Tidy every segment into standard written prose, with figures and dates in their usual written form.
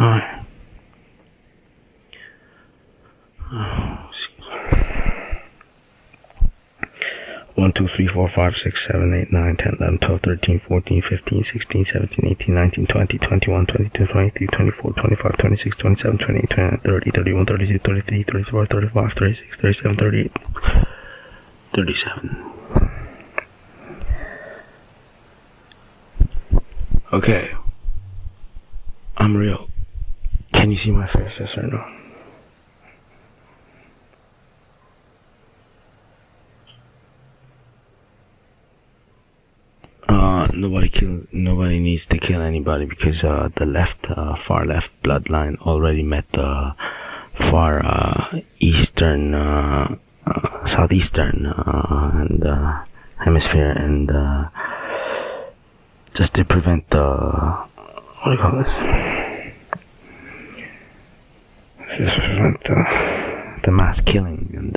Hi. 1, 2, 3, 4, 5, 6, 7, 8, 9, 10, 11, 12, 13, 14, 15, 16, 17, 18, 19, 20, 21, 22, 23, 24, 25, 26, 27, 28, 29, 30, 31, 32, 33, 34, 35, 36, 37, 38, 37. Okay. I'm real. Can you see my face, yes or no? Nobody needs to kill anybody because the far left bloodline already met the far eastern, southeastern and hemisphere, and just to prevent what do you call this? This is to prevent the mass killing and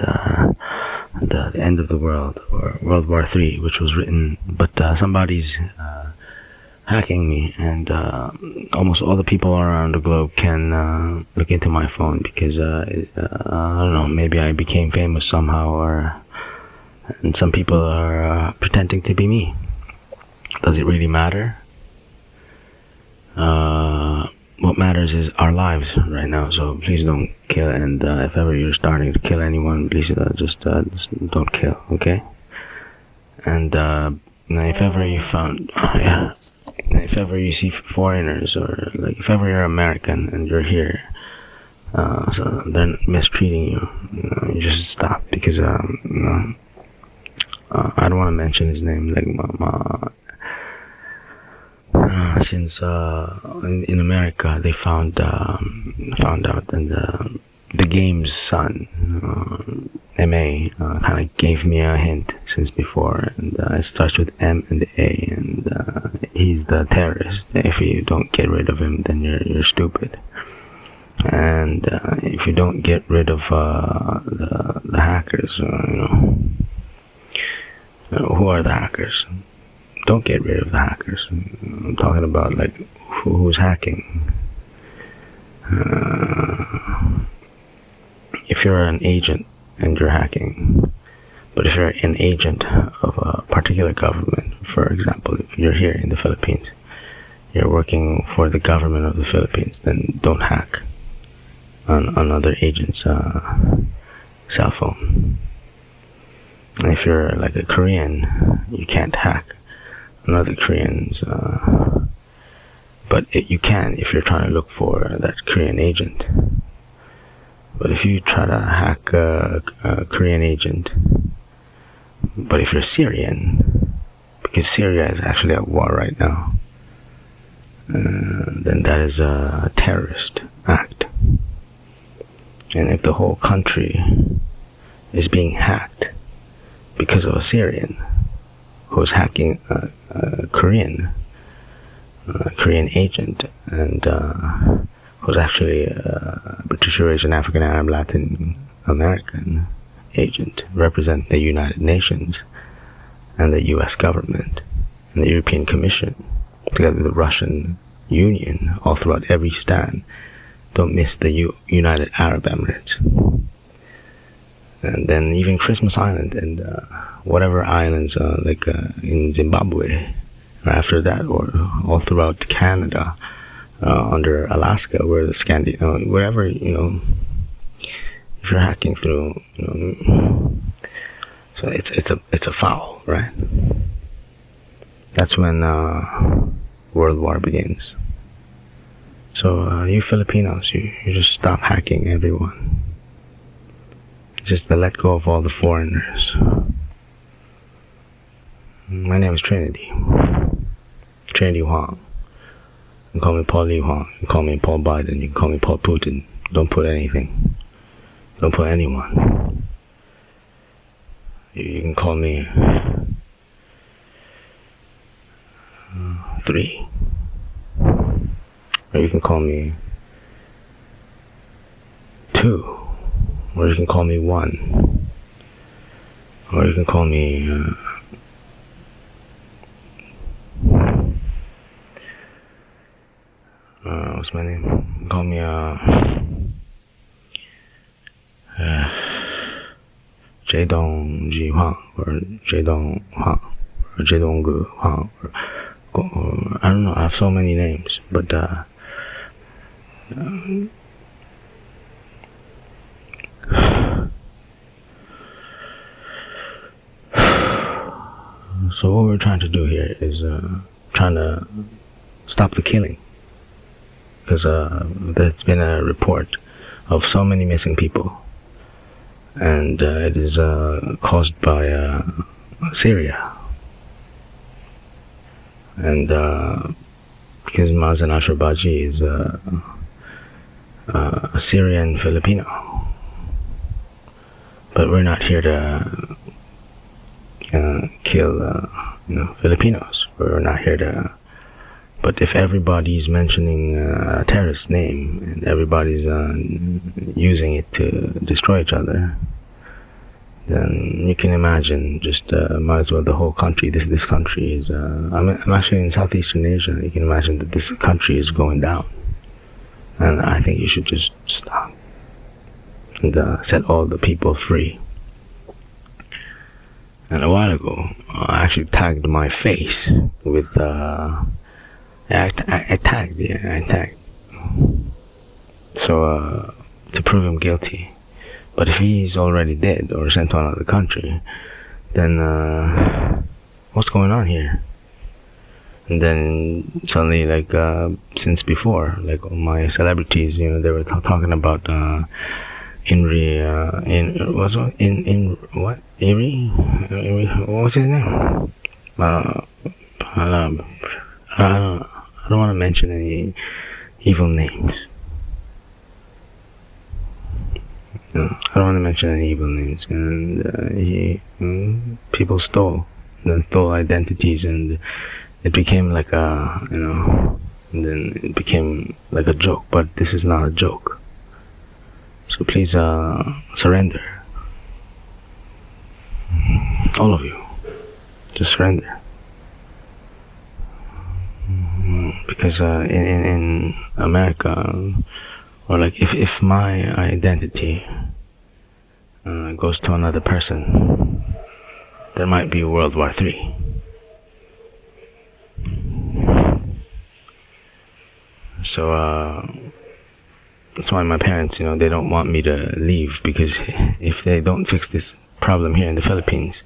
the end of the world, or World War III, which was written, but somebody's hacking me, and almost all the people around the globe can look into my phone because I don't know, maybe I became famous somehow, and some people are pretending to be me. Does it really matter? What matters is our lives right now, so please don't kill, and if ever you're starting to kill anyone, please just don't kill, okay? And if ever you found, if ever you see foreigners, or like if ever you're American and you're here, so they're mistreating you, you just stop, because I don't want to mention his name, like since in America they found out, and the game's son, MA, kind of gave me a hint since before, and it starts with M and A, and he's the terrorist. If you don't get rid of him, then you're stupid. And if you don't get rid of the hackers, who are the hackers? Don't get rid of the hackers. I'm talking about like who's hacking. If you're an agent and you're hacking, but if you're an agent of a particular government, for example, if you're here in the Philippines, you're working for the government of the Philippines, then don't hack on another agent's cell phone. And if you're like a Korean, you can't hack another Korean's, but you can if you're trying to look for that Korean agent. But if you try to hack a Korean agent, but if you're Syrian, because Syria is actually at war right now, then that is a terrorist act. And if the whole country is being hacked because of a Syrian who's hacking a Korean agent, and who's actually a British, Eurasian, African, Arab, Latin American agent, represent the United Nations and the US government and the European Commission, together with the Russian Union, all throughout every stand. Don't miss the United Arab Emirates. And then even Christmas Island and whatever islands like in Zimbabwe, or after that, or all throughout Canada, under Alaska, where the wherever, if you're hacking through, so it's a foul, right? That's when World War begins. So you Filipinos, you just stop hacking everyone. Just to let go of all the foreigners. My name is Trinity Huang. You can call me Paul Lee Huang. You can call me Paul Biden. You can call me Paul Putin. Don't put anything. Don't put anyone. You can call me 3. Or you can call me 2. Or you can call me 1. Or you can call me what's my name? Call me Jaedong Ji Huang, or Jaedong Huang, or Jaedong Gu Huang, or I don't know. I have so many names, but so what we're trying to do here is trying to stop the killing, because there's been a report of so many missing people, and it is caused by Syria, and because Mazen Ashurbaji is a Syrian Filipino, but we're not here to kill Filipinos. We're not here to. But if everybody's mentioning a terrorist name and everybody's using it to destroy each other, then you can imagine just might as well the whole country. This country is. I'm actually in Southeastern Asia. You can imagine that this country is going down, and I think you should just stop and set all the people free. And a while ago, I actually tagged my face with. I tagged. So, to prove him guilty. But if he's already dead or sent to another country, then, what's going on here? And then, suddenly, like, since before, like, all my celebrities, they were talking about, Inri, what? Iri? What was his name? I don't want to mention any evil names. No, I don't want to mention any evil names. And people stole identities, and it became like and then it became like a joke. But this is not a joke. So please surrender. All of you, just surrender. Because in America, or like if my identity goes to another person, there might be World War III. So that's why my parents, they don't want me to leave, because if they don't fix this problem here in the Philippines,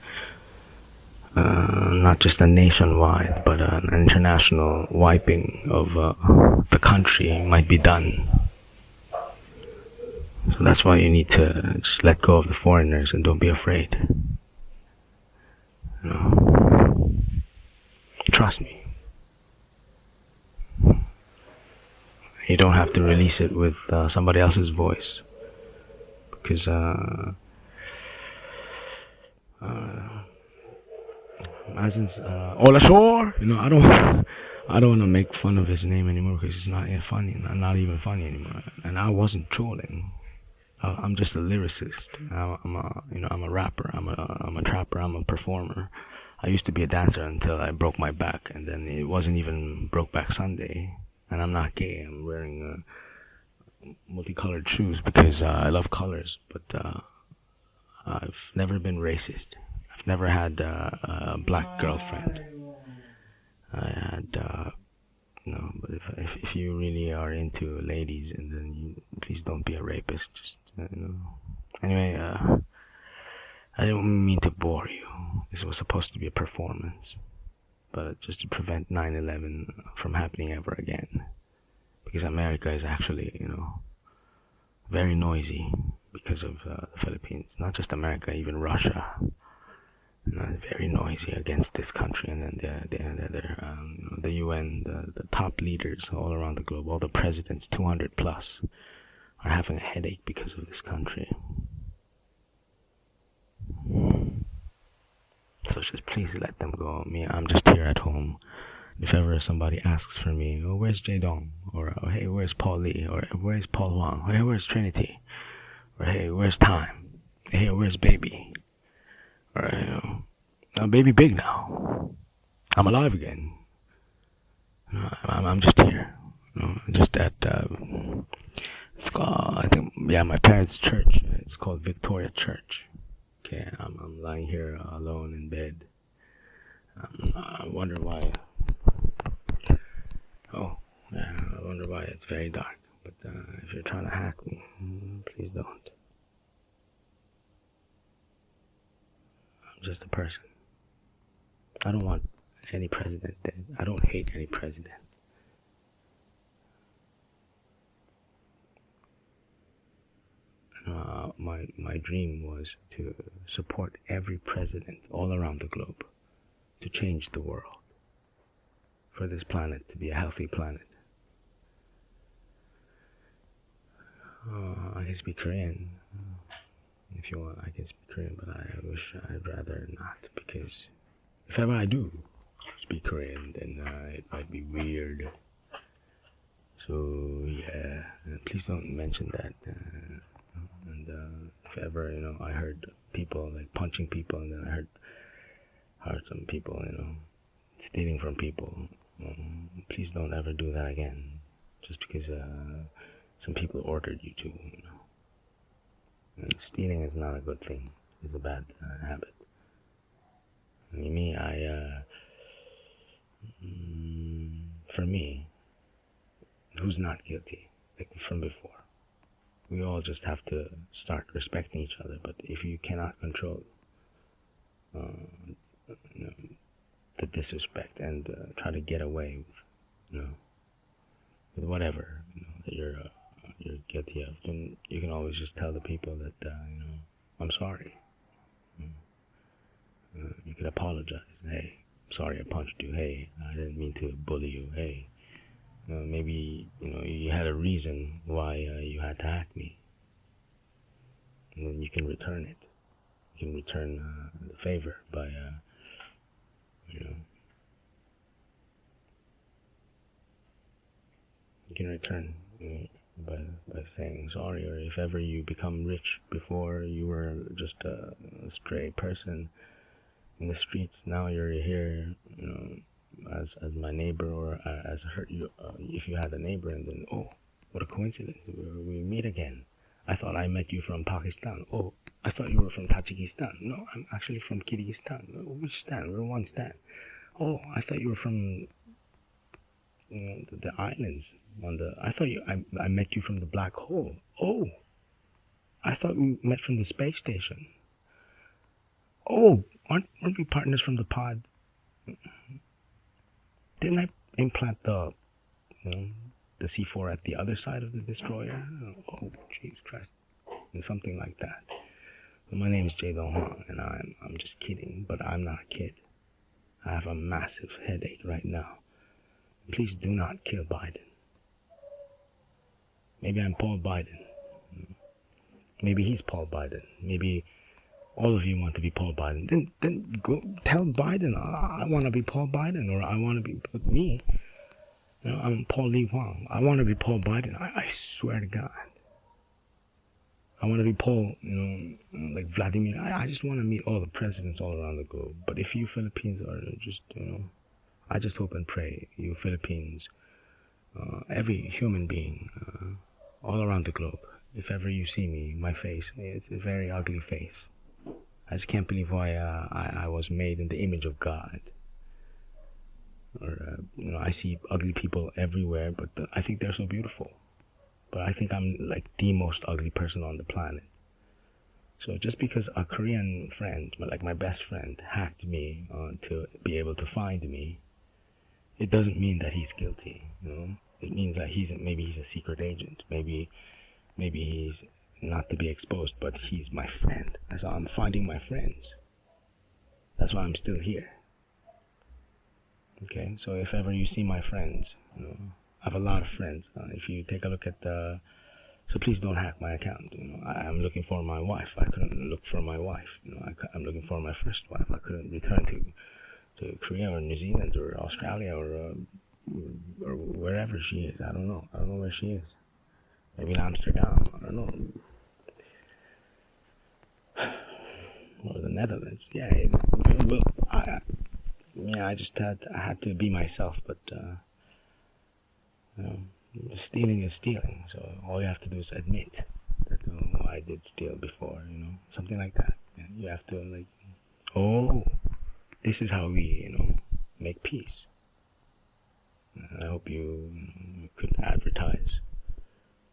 not just a nationwide, but an international wiping of the country might be done. So that's why you need to just let go of the foreigners and don't be afraid. Trust me. You don't have to release it with somebody else's voice, because Mazen's Olashore, I don't want to make fun of his name anymore, because it's not funny, not even funny anymore. And I wasn't trolling. I'm just a lyricist. I'm a rapper. I'm a trapper. I'm a performer. I used to be a dancer until I broke my back, and then it wasn't even Brokeback Sunday. And I'm not gay. I'm wearing multicolored shoes because I love colors. But I've never been racist. I've never had a black girlfriend. I had, but if you really are into ladies, and then please don't be a rapist. Just, Anyway, I didn't mean to bore you. This was supposed to be a performance, but just to prevent 9/11 from happening ever again. Because America is actually, very noisy because of the Philippines. Not just America, even Russia. Very noisy against this country, and then the UN, the top leaders all around the globe, all the presidents, 200 plus, are having a headache because of this country. So just please let them go. I'm just here at home. If ever somebody asks for me, oh, where's Jaedong? Or oh, hey, where's Paul Lee? Or where's Paul Huang? Or hey, where's Trinity? Or hey, where's Time? Hey, where's Baby? Or Baby big now. I'm alive again. I'm just here. just at it's called, I think, yeah, my parents' church. It's called Victoria Church. Okay, I'm lying here alone in bed. I wonder why. Oh, yeah, I wonder why it's very dark. But if you're trying to hack me, please don't. I'm just a person. I don't want any president dead. I don't hate any president. My dream was to support every president all around the globe to change the world, for this planet to be a healthy planet. I can speak Korean. If you want, I can speak Korean, but I wish I'd rather not, because if ever I do speak Korean, then it might be weird. So yeah, please don't mention that. And if ever, I heard people like punching people, and then I heard some people, stealing from people. Please don't ever do that again, just because some people ordered you to. And stealing is not a good thing. It's a bad habit. I mean, for me, who's not guilty, like from before? We all just have to start respecting each other. But if you cannot control the disrespect and try to get away with, with whatever that you're guilty of, then you can always just tell the people that I'm sorry. You could apologize. Hey, sorry I punched you. Hey, I didn't mean to bully you. Hey, maybe you had a reason why you had to hack me, and then you can return it. You can return the favor by you can return by saying sorry. Or if ever you become rich, before you were just a stray person in the streets, now you're here, as my neighbor, or as if you had a neighbor, and then, oh, what a coincidence, we meet again. I thought I met you from Pakistan. Oh, I thought you were from Tajikistan. No, I'm actually from Kyrgyzstan. Which stan? We're one stan. Oh, I thought you were from the islands. I thought I met you from the black hole. Oh, I thought we met from the space station. Oh, aren't we partners from the pod? Didn't I implant the C4 at the other side of the destroyer? Oh, Jesus Christ. And something like that. Well, my name is Jae Dong Hwang, and I'm just kidding, but I'm not a kid. I have a massive headache right now. Please do not kill Biden. Maybe I'm Paul Biden. Maybe he's Paul Biden. Maybe all of you want to be Paul Biden. Then go tell Biden, I want to be Paul Biden, or I want to be me. I'm Paul Lee Hwang. I want to be Paul Biden. I swear to God. I want to be Paul, like Vladimir. I just want to meet all the presidents all around the globe. But if you Philippines are just, I just hope and pray you Philippines, every human being, all around the globe, if ever you see me, my face, it's a very ugly face. I just can't believe why I was made in the image of God. Or, I see ugly people everywhere, but I think they're so beautiful. But I think I'm like the most ugly person on the planet. So just because a Korean friend, like my best friend, hacked me to be able to find me, it doesn't mean that he's guilty. It means that maybe he's a secret agent. Maybe he's not to be exposed, but he's my friend. So I'm finding my friends. That's why I'm still here. Okay, so if ever you see my friends, I have a lot of friends. If you take a look at so please don't hack my account. I'm looking for my wife. I couldn't look for my wife. I'm looking for my first wife. I couldn't return to Korea or New Zealand or Australia or wherever she is. I don't know. I don't know where she is. Maybe in Amsterdam. I don't know. Or the Netherlands. Yeah. I just had to be myself, but stealing is stealing. So all you have to do is admit that, oh, I did steal before, something like that. And you have to like, oh, this is how we, make peace. I hope you could advertise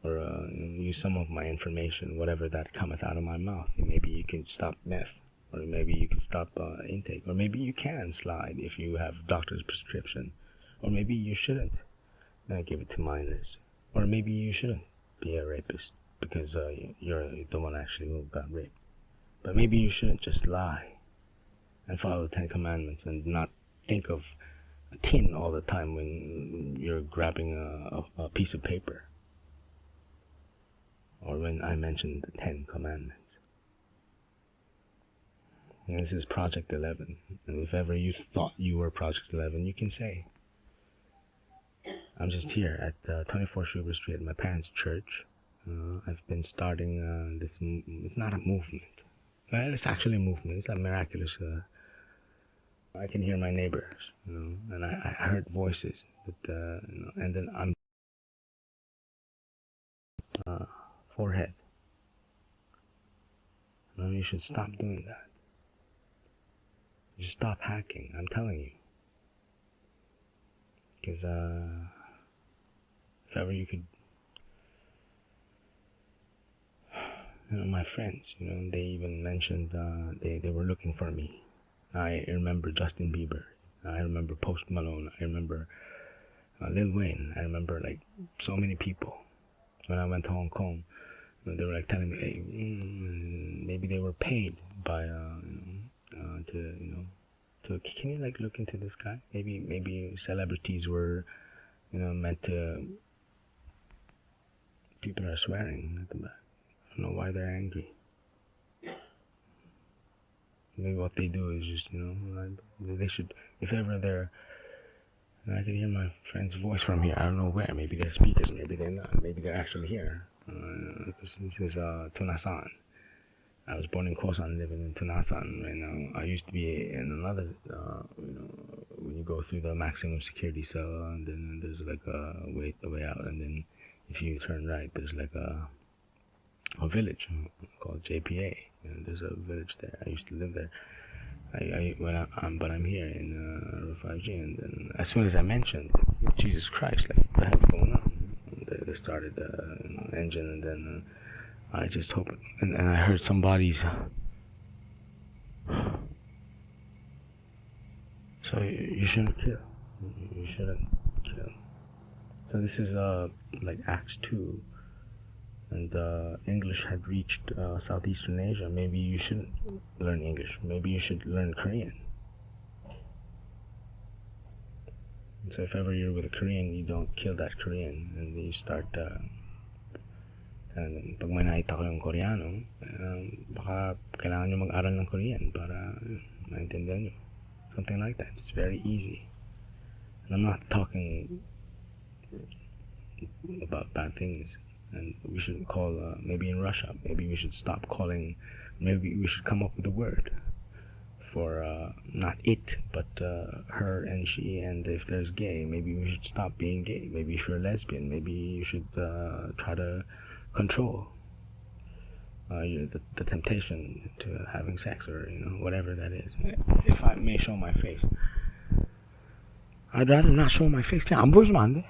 or use some of my information, whatever that cometh out of my mouth. Maybe you can stop meth, or maybe you can stop intake, or maybe you can slide if you have doctor's prescription, or maybe you shouldn't give it to minors, or maybe you shouldn't be a rapist because you're the one actually who got raped. But maybe you shouldn't just lie and follow the 10 Commandments and not think of a tin all the time when you're grabbing a piece of paper, or when I mentioned the 10 Commandments. And this is Project 11, and if ever you thought you were Project 11, you can say, I'm just here at 24 Schubert Street at my parents' church. I've been starting this, it's not a movement. Well, it's actually a movement. It's a miraculous, I can hear my neighbors, and I heard voices, that, and then I'm, forehead. You should stop doing that. You should stop hacking, I'm telling you. Because, if ever you could, my friends, they even mentioned, they were looking for me. I remember Justin Bieber, I remember Post Malone, I remember Lil Wayne, I remember like so many people. When I went to Hong Kong, they were like telling me, hey, maybe they were paid by, can you like look into this guy? Maybe celebrities were, meant to, people are swearing at the back. I don't know why they're angry. Maybe what they do is just, they should, if ever they're, I can hear my friend's voice from here. I don't know where. Maybe they're speakers, maybe they're not. Maybe they're actually here. This is Tunasan. I was born in Kosan, living in Tunasan. And I used to be in another, when you go through the maximum security cell, and then there's like a way out, and then if you turn right, there's like a village called JPA. There's a village there. I used to live there. But I'm here in 5G, and then as soon as I mentioned Jesus Christ, like, what the hell's going on? They started the engine, and then I just hope, and I heard somebody's. So you shouldn't kill. You shouldn't kill. So this is like Acts 2. And English had reached Southeastern Asia. Maybe you shouldn't learn English. Maybe you should learn Korean. And so if ever you're with a Korean, you don't kill that Korean, and you start. And pag may nakita ko yung Koreano, baka kailangan nyo mag-aral ng Korean para maintindihan nyo. Something like that. It's very easy. And I'm not talking about bad things. And we should call, maybe in Russia, maybe we should stop calling, maybe we should come up with a word for, not it, but her and she, and if there's gay, maybe we should stop being gay. Maybe if you're lesbian, maybe you should try to control the temptation to having sex, or, whatever that is. If I may show my face. I'd rather not show my face. 안 보여주면 안 돼?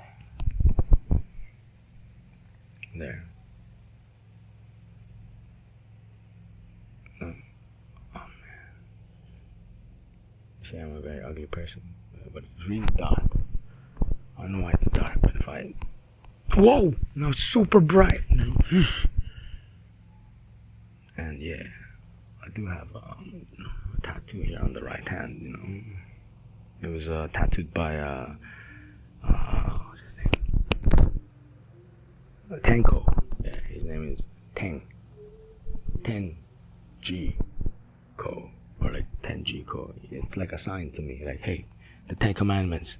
There. Oh man. See, I'm a very ugly person, but it's really dark. I don't know why it's dark, but if I... Whoa! Now it's super bright. And yeah, I do have a tattoo here on the right hand, It was tattooed by what's his name? Tenko. Yeah, his name is Ten-G Ko, or like Ten-G Ko. It's like a sign to me, like, hey, the 10 Commandments.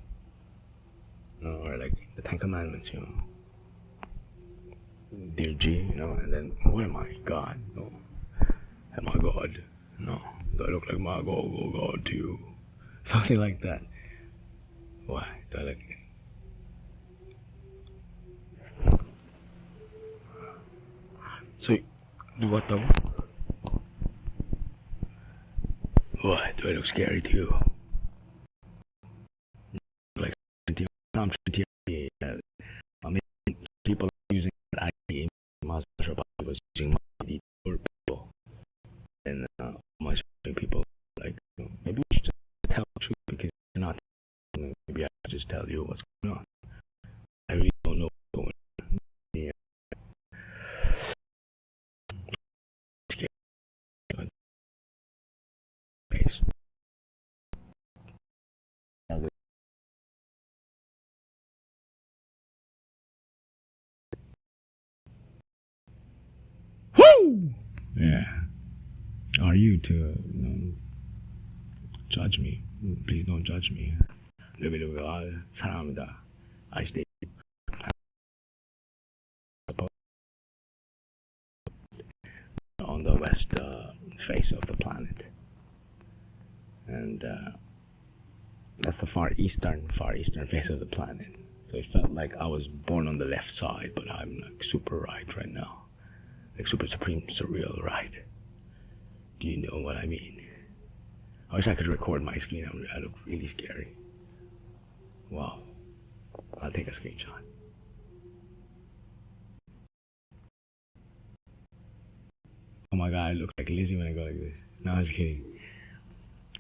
Or like the 10 Commandments, Dear G, and then who am I? God? No. Am I God? No. Do I look like my God to you? Something like that. Why? Do I look What the? What? Do I look scary to you? Like, I'm I mean, people are using ID. I was using my ID for people, and my people like maybe we should just tell the truth because you're not. Maybe I should just tell you what's going on. I really don't know what's going on. Yeah. Woo! Yeah. Are you to judge me? Please don't judge me. 사랑합니다. I stay on the west face of the planet, and that's the far eastern face of the planet. So it felt like I was born on the left side, but I'm like super right now, like super supreme surreal right. Do you know what I mean? I wish I could record my screen. I look really scary. Wow. I'll take a screenshot. Oh my god, I look like Lizzie when I go like this. No, I was kidding.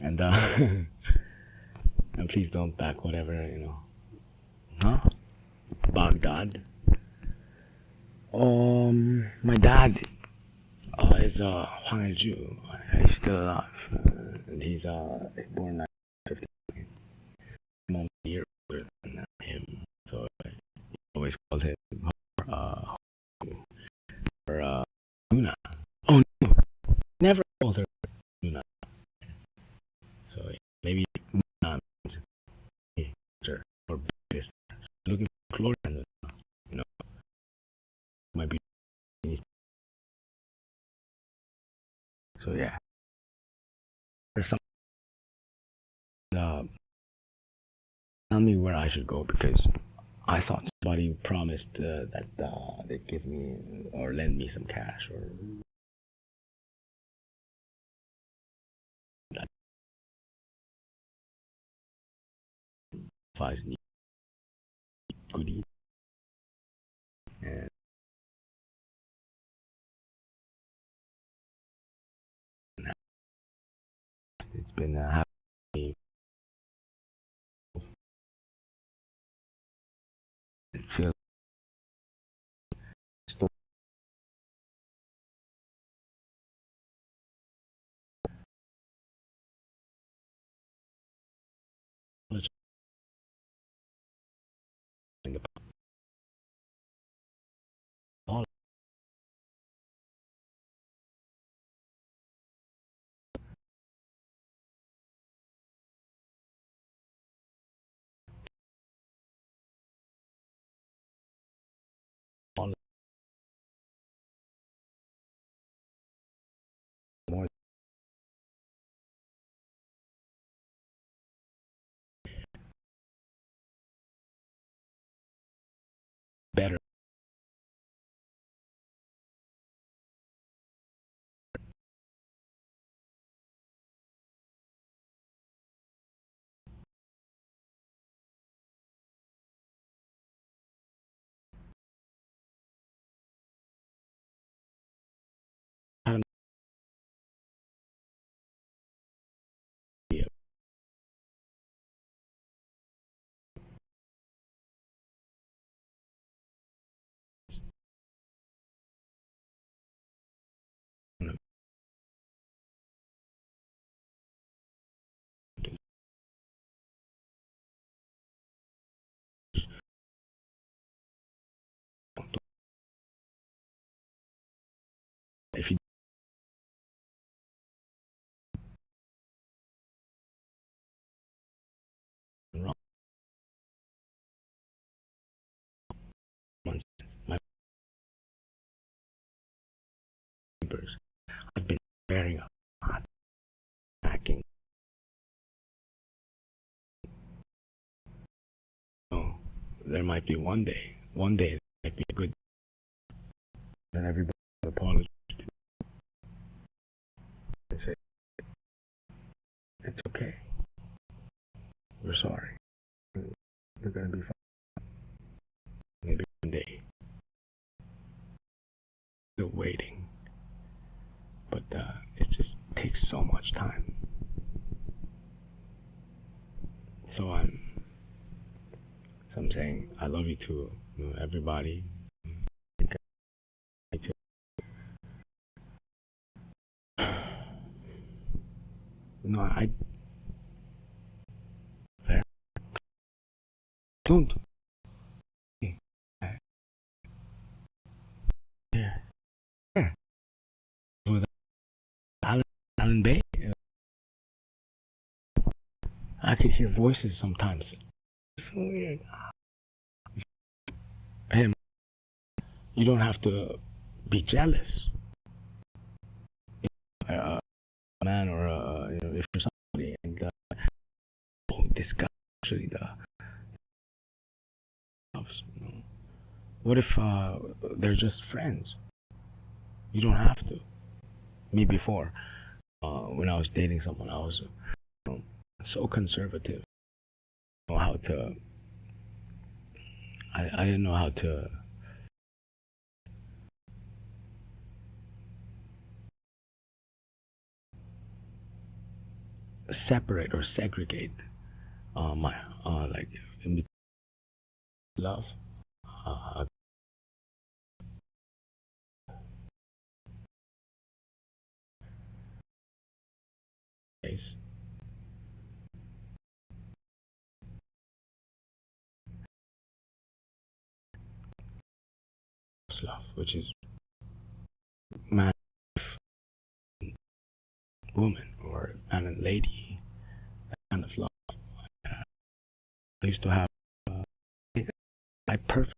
And and please don't back whatever, Huh? Baghdad. My dad is Hwang Il-ju. He's still alive. And he's born in 1950. I'm almost a year older than him. So I always called him Luna. Oh no, never called her Luna. So maybe Luna means sister or biggest. Looking for Gloria and Luna, might be. So yeah, there's some. Tell me where I should go because I thought somebody promised that they'd give me or lend me some cash or that if I need goodies. And it's been happy. It feels so much in the all all more better, if you do wrong months, my neighbors, I've been wearing a hot packing. Oh, there might be one day it might be a good, and everybody apologizes. gonna be fine. Maybe one day. Still waiting, but it just takes so much time. So I'm saying I love you too, everybody. No, I don't. Yeah, yeah. With Alan Bay, I could hear voices sometimes. It's so weird. Him, you don't have to be jealous. A man or if you're somebody and oh, this guy actually loves. What if they're just friends? You don't have to. Me before, when I was dating someone, I was so conservative. Know how to. I didn't know how to separate or segregate my like in between love. Uh, Case, love, which is man, woman, or man and lady, that kind of love. I used to have. I perfectly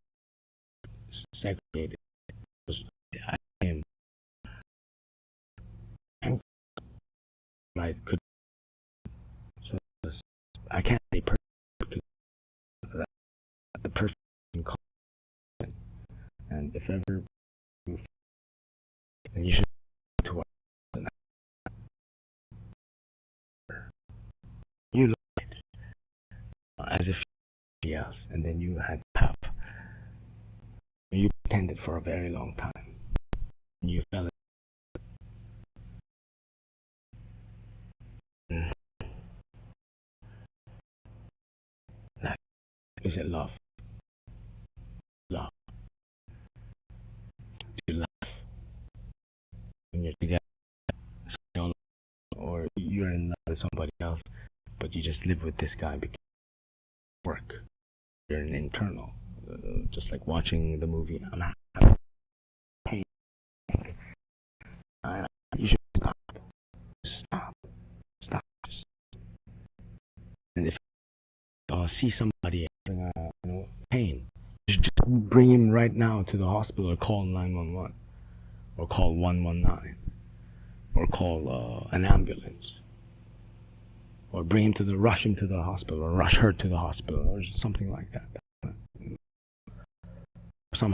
segregated. I am. I could. So I can't say perfect because the perfect and if ever then you should to you look as if yes, and then you had have you pretended for a very long time. You fell in that is it love? Love. You laugh when you're together, or you're in love with somebody else, but you just live with this guy because work. You're an internal, just like watching the movie. I'm having pain. You should stop. Stop. Stop. And if see somebody having pain, you should just bring him right now to the hospital or call 911 or call 119 or call an ambulance or rush him to the hospital or rush her to the hospital or something like that. Some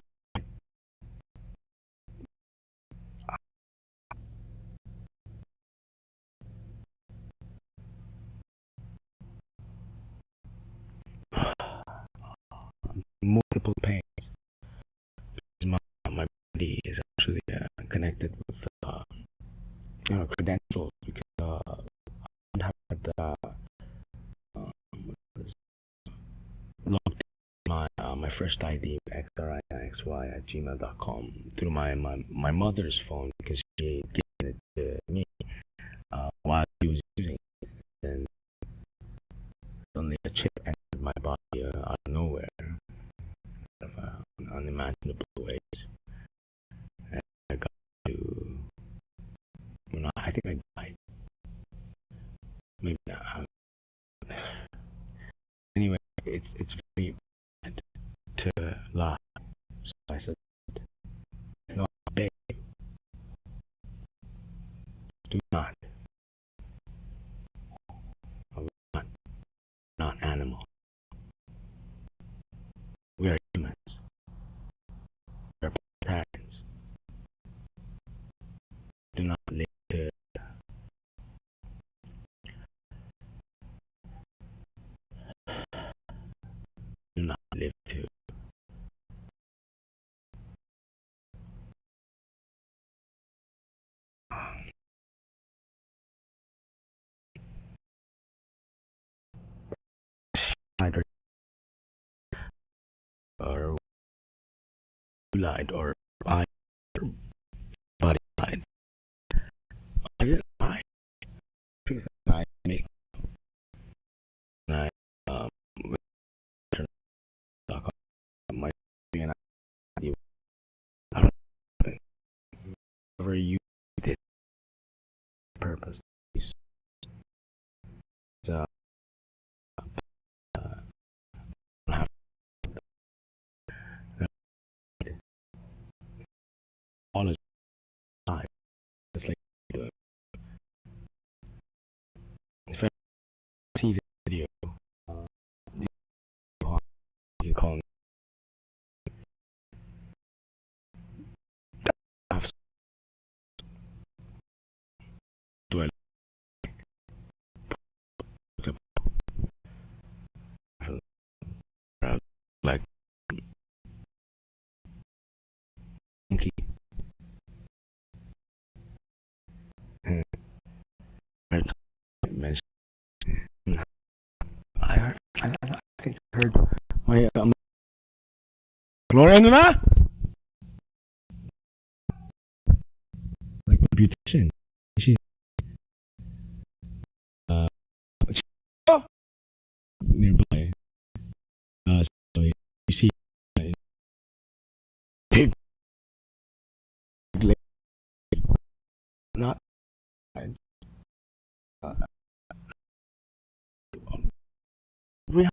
multiple pains. My body is actually connected with credentials because I had logged my first ID xrixy@gmail.com through my mother's phone because she gave it to me while she was using it, and suddenly a chip entered my body out of nowhere, of unimaginable ways, and I got to, I think I died. Maybe not. Anyway, it's very bad to lie. So I said, no, babe, do not. I'm not animal. We are humans. We are parents. Do not live to lied or you lied or I or body lied. I didn't lie. I make I um talk about my and I don't know whatever you did purpose. So have all the time. It's like if I see the video, you call me. Do I look up like Pinky? Mention. I think I heard my Gloria na like a beautician. She's uh nearby. So you see big not uh, real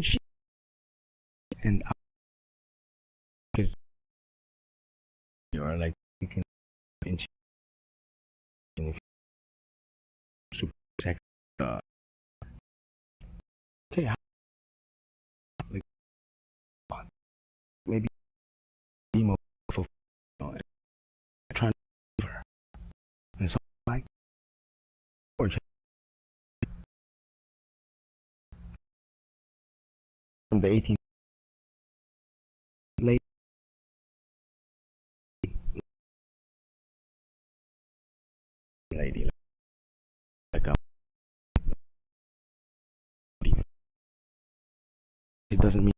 shit and because you are like thinking inch and if super sex okay like maybe emo for trying to her and so like or from the 18th late lady like it doesn't mean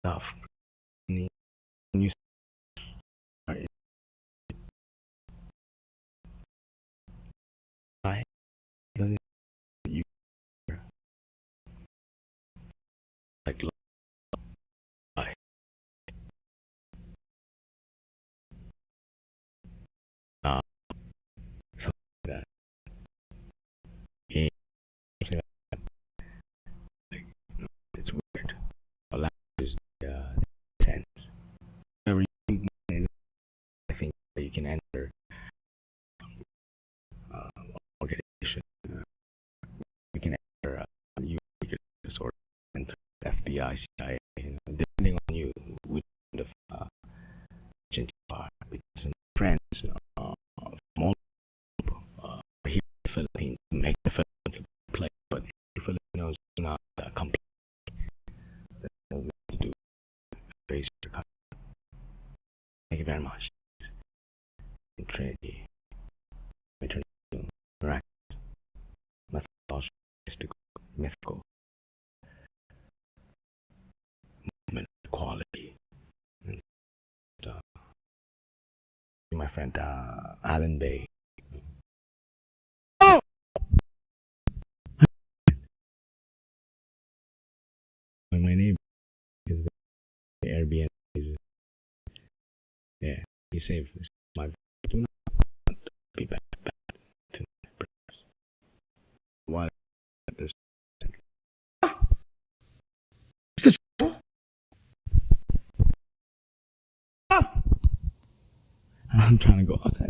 stuff when you start I doesn't you like I uh something like that yeah, something like it's weird a language sense whenever you I think that you can enter uh, organization you can enter you can sort of enter FBI CIA depending on you which kind of agent you are because some friends from all here in the Philippines make the Philippines a place but the Filipinos do not complete what we have to do face your country. Thank you very much. Trinity, maternity, miraculous, mythological, mythical, movement, equality. And, my friend Alan Bay. Oh! My neighbor is the Airbnb. Yeah, he saved my. Do not be bad to why this. I'm trying to go outside.